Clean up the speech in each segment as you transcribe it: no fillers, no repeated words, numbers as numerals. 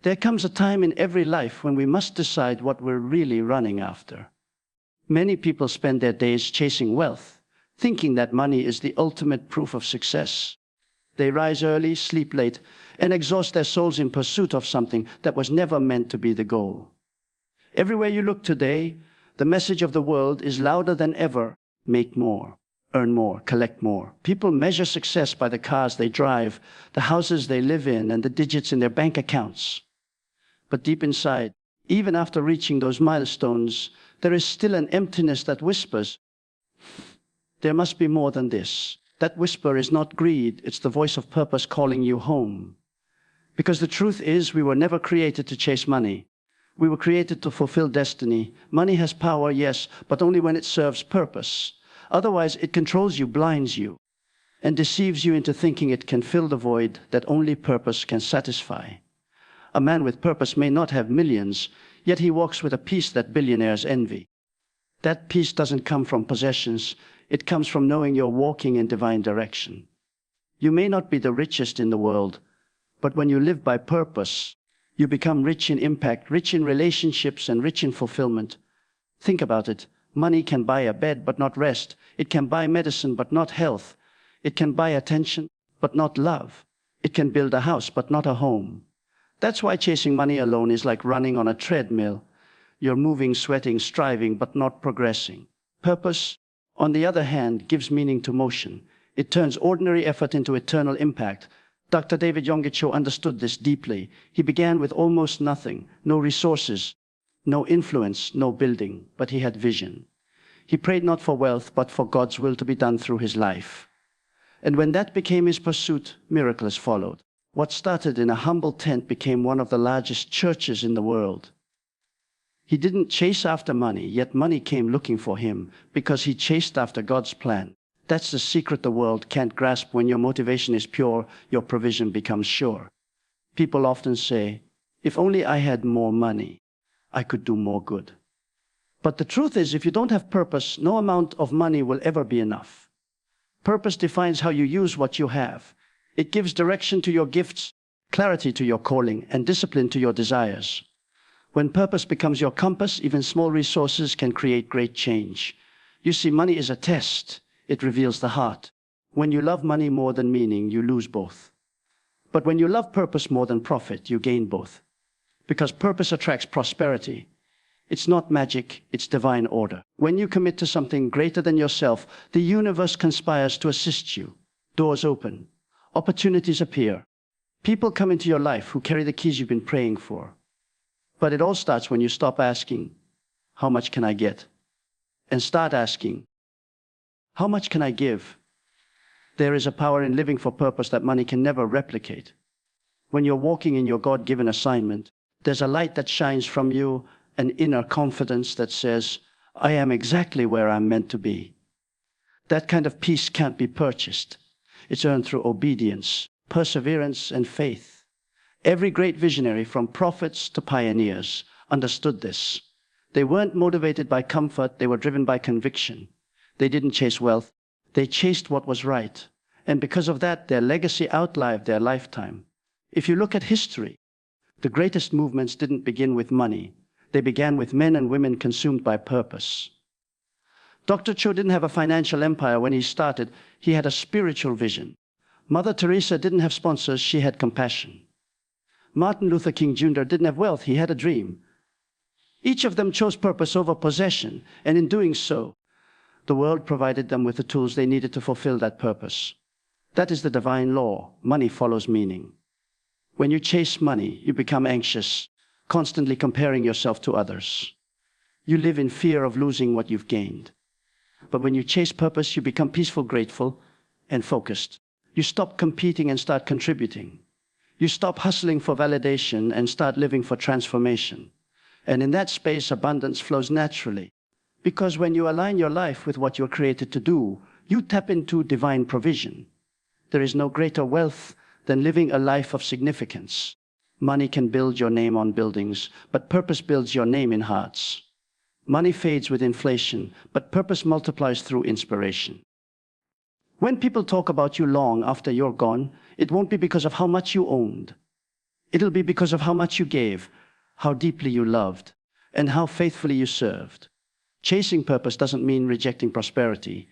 There comes a time in every life when we must decide what we're really running after. Many people spend their days chasing wealth, thinking that money is the ultimate proof of success. They rise early, sleep late, and exhaust their souls in pursuit of something that was never meant to be the goal. Everywhere you look today, the message of the world is louder than ever: make more, earn more, collect more. People measure success by the cars they drive, the houses they live in, and the digits in their bank accounts. But deep inside, even after reaching those milestones, there is still an emptiness that whispers, there must be more than this. That whisper is not greed, it's the voice of purpose calling you home. Because the truth is, we were never created to chase money. We were created to fulfill destiny. Money has power, yes, but only when it serves purpose. Otherwise, it controls you, blinds you, and deceives you into thinking it can fill the void that only purpose can satisfy. A man with purpose may not have millions, yet he walks with a peace that billionaires envy. That peace doesn't come from possessions, it comes from knowing you're walking in divine direction. You may not be the richest in the world, but when you live by purpose, you become rich in impact, rich in relationships, and rich in fulfillment. Think about it. Money can buy a bed, but not rest. It can buy medicine, but not health. It can buy attention, but not love. It can build a house, but not a home. That's why chasing money alone is like running on a treadmill. You're moving, sweating, striving, but not progressing. Purpose, on the other hand, gives meaning to motion. It turns ordinary effort into eternal impact. Dr. Yonggi Cho understood this deeply. He began with almost nothing, no resources, no influence, no building, but he had vision. He prayed not for wealth, but for God's will to be done through his life. And when that became his pursuit, miracles followed. What started in a humble tent became one of the largest churches in the world. He didn't chase after money, yet money came looking for him because he chased after God's plan. That's the secret the world can't grasp. When your motivation is pure, your provision becomes sure. People often say, if only I had more money, I could do more good. But the truth is, if you don't have purpose, no amount of money will ever be enough. Purpose defines how you use what you have. It gives direction to your gifts, clarity to your calling, and discipline to your desires. When purpose becomes your compass, even small resources can create great change. You see, money is a test. It reveals the heart. When you love money more than meaning, you lose both. But when you love purpose more than profit, you gain both. Because purpose attracts prosperity. It's not magic, it's divine order. When you commit to something greater than yourself, the universe conspires to assist you. Doors open. Opportunities appear. People come into your life who carry the keys you've been praying for. But it all starts when you stop asking, how much can I get? And start asking, how much can I give? There is a power in living for purpose that money can never replicate. When you're walking in your God-given assignment, there's a light that shines from you, an inner confidence that says, I am exactly where I'm meant to be. That kind of peace can't be purchased. It's earned through obedience, perseverance, and faith. Every great visionary, from prophets to pioneers, understood this. They weren't motivated by comfort, they were driven by conviction. They didn't chase wealth, they chased what was right. And because of that, their legacy outlived their lifetime. If you look at history, the greatest movements didn't begin with money. They began with men and women consumed by purpose. Dr. Cho didn't have a financial empire when he started. He had a spiritual vision. Mother Teresa didn't have sponsors. She had compassion. Martin Luther King Jr. didn't have wealth. He had a dream. Each of them chose purpose over possession, and in doing so, the world provided them with the tools they needed to fulfill that purpose. That is the divine law. Money follows meaning. When you chase money, you become anxious, constantly comparing yourself to others. You live in fear of losing what you've gained. But when you chase purpose, you become peaceful, grateful, and focused. You stop competing and start contributing. You stop hustling for validation and start living for transformation. And in that space, abundance flows naturally. Because when you align your life with what you're created to do, you tap into divine provision. There is no greater wealth than living a life of significance. Money can build your name on buildings, but purpose builds your name in hearts. Money fades with inflation, but purpose multiplies through inspiration. When people talk about you long after you're gone, it won't be because of how much you owned. It'll be because of how much you gave, how deeply you loved, and how faithfully you served. Chasing purpose doesn't mean rejecting prosperity.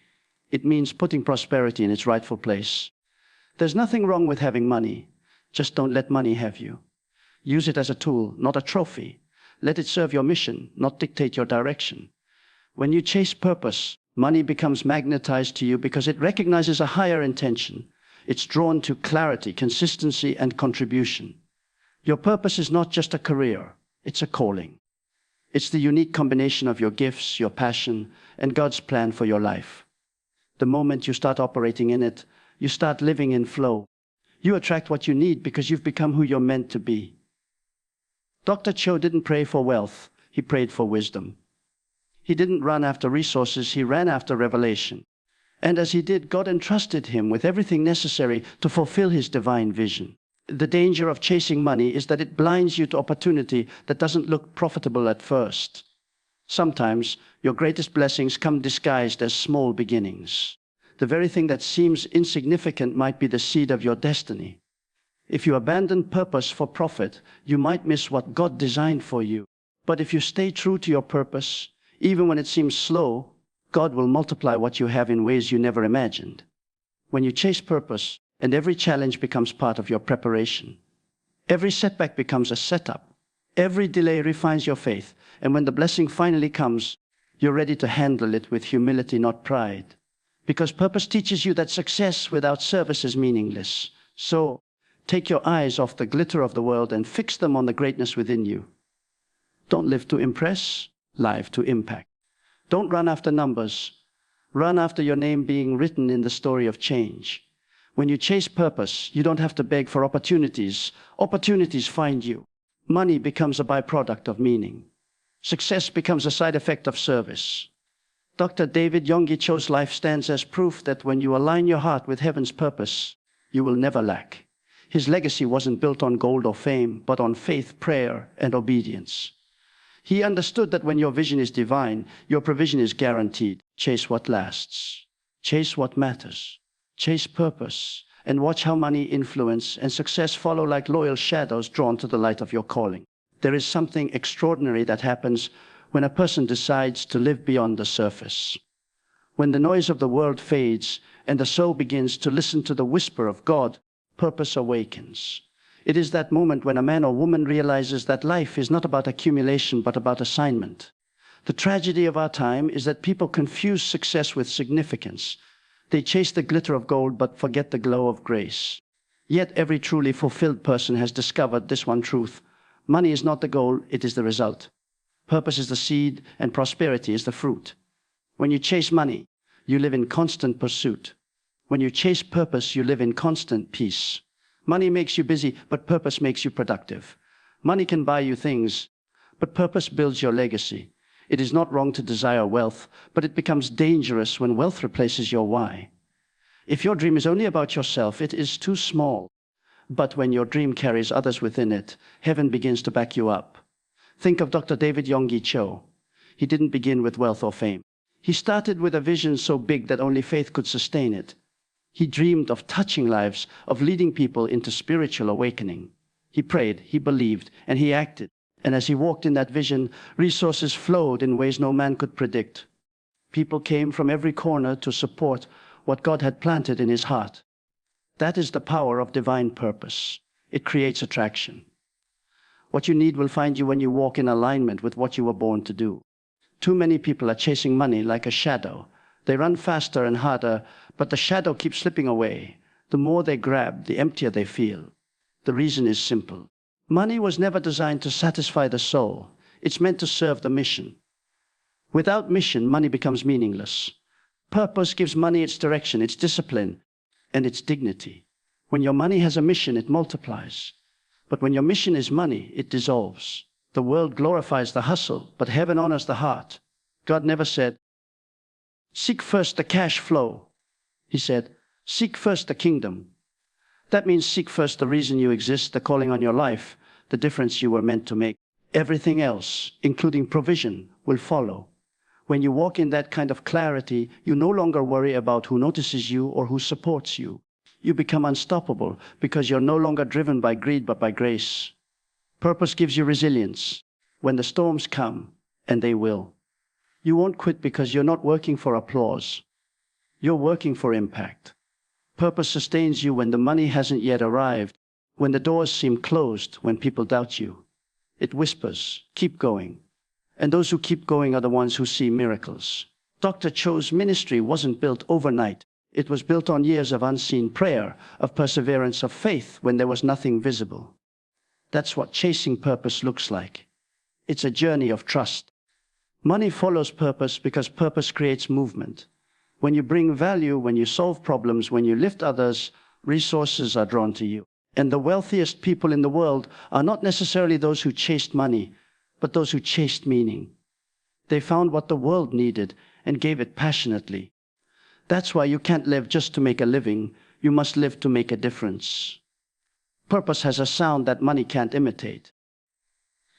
It means putting prosperity in its rightful place. There's nothing wrong with having money. Just don't let money have you. Use it as a tool, not a trophy. Let it serve your mission, not dictate your direction. When you chase purpose, money becomes magnetized to you because it recognizes a higher intention. It's drawn to clarity, consistency, and contribution. Your purpose is not just a career, it's a calling. It's the unique combination of your gifts, your passion, and God's plan for your life. The moment you start operating in it, you start living in flow. You attract what you need because you've become who you're meant to be. Dr. Cho didn't pray for wealth, he prayed for wisdom. He didn't run after resources, he ran after revelation. And as he did, God entrusted him with everything necessary to fulfill his divine vision. The danger of chasing money is that it blinds you to opportunity that doesn't look profitable at first. Sometimes your greatest blessings come disguised as small beginnings. The very thing that seems insignificant might be the seed of your destiny. If you abandon purpose for profit, you might miss what God designed for you. But if you stay true to your purpose, even when it seems slow, God will multiply what you have in ways you never imagined. When you chase purpose, and every challenge becomes part of your preparation. Every setback becomes a setup. Every delay refines your faith. And when the blessing finally comes, you're ready to handle it with humility, not pride. Because purpose teaches you that success without service is meaningless. So, take your eyes off the glitter of the world and fix them on the greatness within you. Don't live to impress, live to impact. Don't run after numbers. Run after your name being written in the story of change. When you chase purpose, you don't have to beg for opportunities. Opportunities find you. Money becomes a byproduct of meaning. Success becomes a side effect of service. Dr. David Yonggi Cho's life stands as proof that when you align your heart with heaven's purpose, you will never lack. His legacy wasn't built on gold or fame, but on faith, prayer, and obedience. He understood that when your vision is divine, your provision is guaranteed. Chase what lasts. Chase what matters. Chase purpose, and watch how money, influence, and success follow like loyal shadows drawn to the light of your calling. There is something extraordinary that happens when a person decides to live beyond the surface. When the noise of the world fades and the soul begins to listen to the whisper of God, purpose awakens. It is that moment when a man or woman realizes that life is not about accumulation but about assignment. The tragedy of our time is that people confuse success with significance. They chase the glitter of gold but forget the glow of grace. Yet every truly fulfilled person has discovered this one truth. Money is not the goal, it is the result. Purpose is the seed and prosperity is the fruit. When you chase money, you live in constant pursuit. When you chase purpose, you live in constant peace. Money makes you busy, but purpose makes you productive. Money can buy you things, but purpose builds your legacy. It is not wrong to desire wealth, but it becomes dangerous when wealth replaces your why. If your dream is only about yourself, it is too small. But when your dream carries others within it, heaven begins to back you up. Think of Dr. David Yonggi Cho. He didn't begin with wealth or fame. He started with a vision so big that only faith could sustain it. He dreamed of touching lives, of leading people into spiritual awakening. He prayed, he believed, and he acted. And as he walked in that vision, resources flowed in ways no man could predict. People came from every corner to support what God had planted in his heart. That is the power of divine purpose. It creates attraction. What you need will find you when you walk in alignment with what you were born to do. Too many people are chasing money like a shadow. They run faster and harder, but the shadow keeps slipping away. The more they grab, the emptier they feel. The reason is simple. Money was never designed to satisfy the soul. It's meant to serve the mission. Without mission, money becomes meaningless. Purpose gives money its direction, its discipline, and its dignity. When your money has a mission, it multiplies. But when your mission is money, it dissolves. The world glorifies the hustle, but heaven honors the heart. God never said, "Seek first the cash flow." He said, "Seek first the kingdom." That means seek first the reason you exist, the calling on your life, the difference you were meant to make. Everything else, including provision, will follow. When you walk in that kind of clarity, you no longer worry about who notices you or who supports you. You become unstoppable because you're no longer driven by greed but by grace. Purpose gives you resilience. When the storms come, and they will, you won't quit because you're not working for applause. You're working for impact. Purpose sustains you when the money hasn't yet arrived, when the doors seem closed, when people doubt you. It whispers, keep going. And those who keep going are the ones who see miracles. Dr. Cho's ministry wasn't built overnight. It was built on years of unseen prayer, of perseverance, of faith when there was nothing visible. That's what chasing purpose looks like. It's a journey of trust. Money follows purpose because purpose creates movement. When you bring value, when you solve problems, when you lift others, resources are drawn to you. And the wealthiest people in the world are not necessarily those who chased money, but those who chased meaning. They found what the world needed and gave it passionately. That's why you can't live just to make a living. You must live to make a difference. Purpose has a sound that money can't imitate.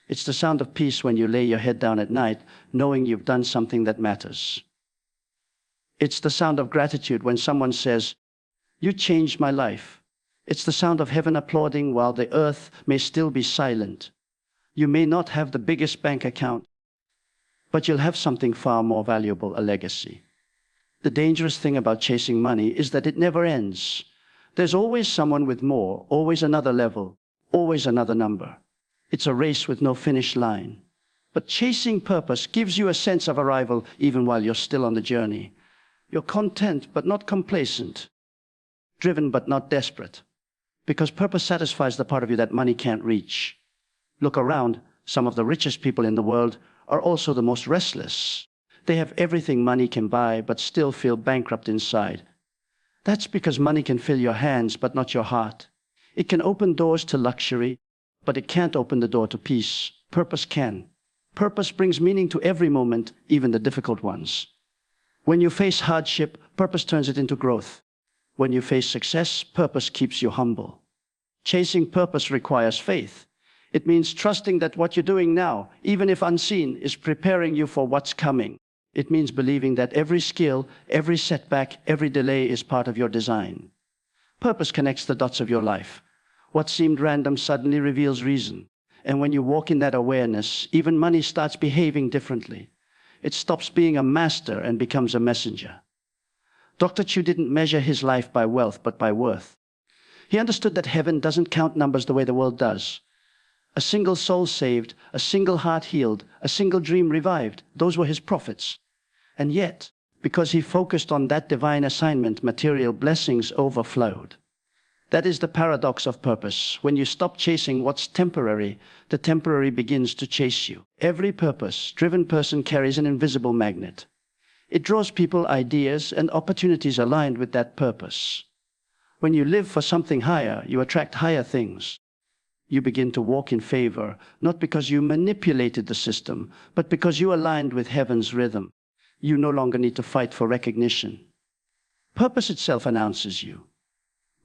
It's the sound of peace when you lay your head down at night, knowing you've done something that matters. It's the sound of gratitude when someone says, "You changed my life." It's the sound of heaven applauding while the earth may still be silent. You may not have the biggest bank account, but you'll have something far more valuable, a legacy. The dangerous thing about chasing money is that it never ends. There's always someone with more, always another level, always another number. It's a race with no finish line. But chasing purpose gives you a sense of arrival even while you're still on the journey. You're content but not complacent, driven but not desperate, because purpose satisfies the part of you that money can't reach. Look around, some of the richest people in the world are also the most restless. They have everything money can buy but still feel bankrupt inside. That's because money can fill your hands but not your heart. It can open doors to luxury, but it can't open the door to peace. Purpose can. Purpose brings meaning to every moment, even the difficult ones. When you face hardship, purpose turns it into growth. When you face success, purpose keeps you humble. Chasing purpose requires faith. It means trusting that what you're doing now, even if unseen, is preparing you for what's coming. It means believing that every skill, every setback, every delay is part of your design. Purpose connects the dots of your life. What seemed random suddenly reveals reason. And when you walk in that awareness, even money starts behaving differently. It stops being a master and becomes a messenger. Dr. Cho didn't measure his life by wealth, but by worth. He understood that heaven doesn't count numbers the way the world does. A single soul saved, a single heart healed, a single dream revived. Those were his profits. And yet, because he focused on that divine assignment, material blessings overflowed. That is the paradox of purpose. When you stop chasing what's temporary, the temporary begins to chase you. Every purpose-driven person carries an invisible magnet. It draws people, ideas, and opportunities aligned with that purpose. When you live for something higher, you attract higher things. You begin to walk in favor, not because you manipulated the system, but because you aligned with heaven's rhythm. You no longer need to fight for recognition. Purpose itself announces you.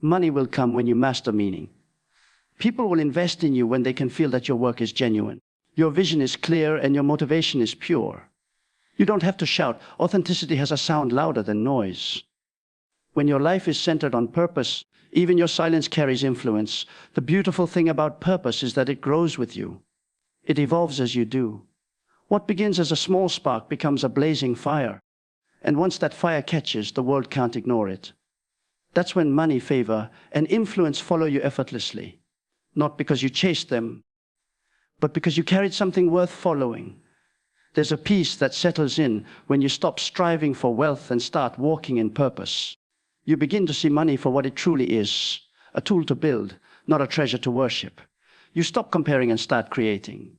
Money will come when you master meaning. People will invest in you when they can feel that your work is genuine. Your vision is clear and your motivation is pure. You don't have to shout. Authenticity has a sound louder than noise. When your life is centered on purpose, even your silence carries influence. The beautiful thing about purpose is that it grows with you. It evolves as you do. What begins as a small spark becomes a blazing fire. And once that fire catches, the world can't ignore it. That's when money, favor, and influence follow you effortlessly. Not because you chased them, but because you carried something worth following. There's a peace that settles in when you stop striving for wealth and start walking in purpose. You begin to see money for what it truly is, a tool to build, not a treasure to worship. You stop comparing and start creating.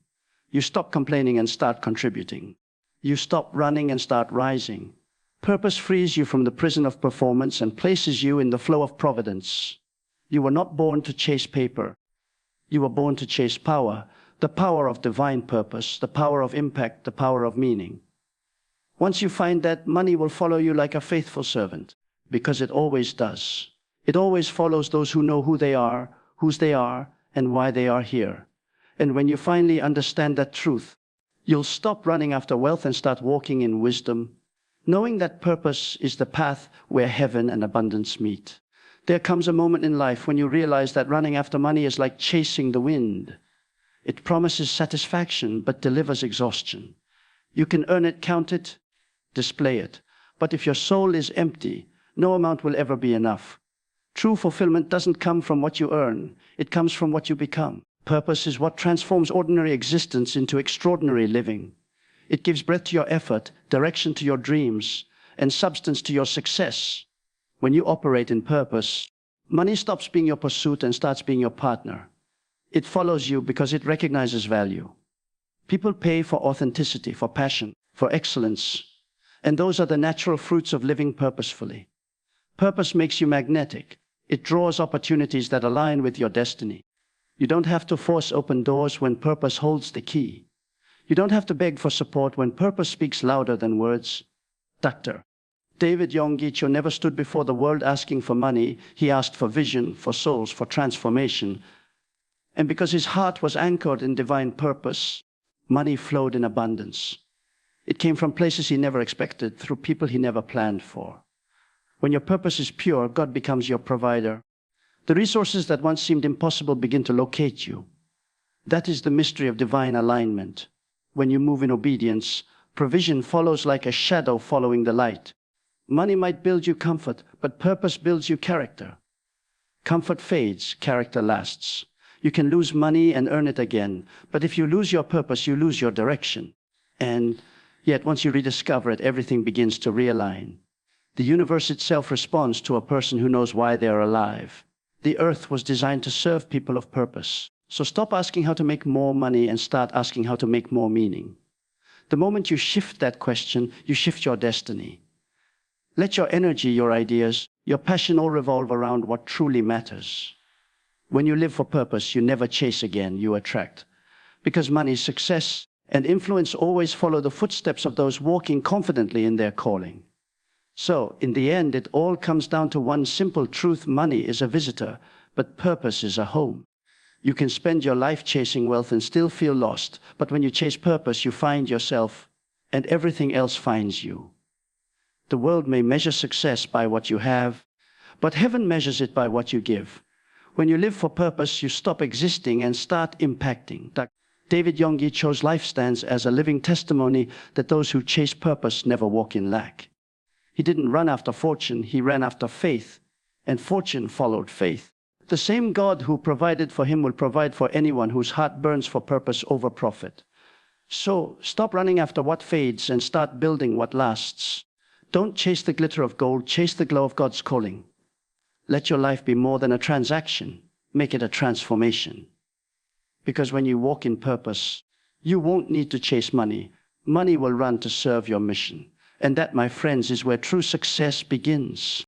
You stop complaining and start contributing. You stop running and start rising. Purpose frees you from the prison of performance and places you in the flow of providence. You were not born to chase paper. You were born to chase power, the power of divine purpose, the power of impact, the power of meaning. Once you find that, money will follow you like a faithful servant, because it always does. It always follows those who know who they are, whose they are, and why they are here. And when you finally understand that truth, you'll stop running after wealth and start walking in wisdom, knowing that purpose is the path where heaven and abundance meet. There comes a moment in life when you realize that running after money is like chasing the wind. It promises satisfaction but delivers exhaustion. You can earn it, count it, display it. But if your soul is empty, no amount will ever be enough. True fulfillment doesn't come from what you earn. It comes from what you become. Purpose is what transforms ordinary existence into extraordinary living. It gives breath to your effort, direction to your dreams, and substance to your success. When you operate in purpose, money stops being your pursuit and starts being your partner. It follows you because it recognizes value. People pay for authenticity, for passion, for excellence, and those are the natural fruits of living purposefully. Purpose makes you magnetic. It draws opportunities that align with your destiny. You don't have to force open doors when purpose holds the key. You don't have to beg for support when purpose speaks louder than words. Dr. David Yonggi Cho never stood before the world asking for money. He asked for vision, for souls, for transformation. And because his heart was anchored in divine purpose, money flowed in abundance. It came from places he never expected, through people he never planned for. When your purpose is pure, God becomes your provider. The resources that once seemed impossible begin to locate you. That is the mystery of divine alignment. When you move in obedience, provision follows like a shadow following the light. Money might build you comfort, but purpose builds you character. Comfort fades, character lasts. You can lose money and earn it again, but if you lose your purpose, you lose your direction. And yet, once you rediscover it, everything begins to realign. The universe itself responds to a person who knows why they are alive. The earth was designed to serve people of purpose. So stop asking how to make more money and start asking how to make more meaning. The moment you shift that question, you shift your destiny. Let your energy, your ideas, your passion all revolve around what truly matters. When you live for purpose, you never chase again, you attract. Because money, success, and influence always follow the footsteps of those walking confidently in their calling. So, in the end, it all comes down to one simple truth: money is a visitor, but purpose is a home. You can spend your life chasing wealth and still feel lost, but when you chase purpose, you find yourself, and everything else finds you. The world may measure success by what you have, but heaven measures it by what you give. When you live for purpose, you stop existing and start impacting. David Yonggi Cho's life stands as a living testimony that those who chase purpose never walk in lack. He didn't run after fortune, he ran after faith, and fortune followed faith. The same God who provided for him will provide for anyone whose heart burns for purpose over profit. So, stop running after what fades and start building what lasts. Don't chase the glitter of gold, chase the glow of God's calling. Let your life be more than a transaction. Make it a transformation. Because when you walk in purpose, you won't need to chase money. Money will run to serve your mission. And that, my friends, is where true success begins.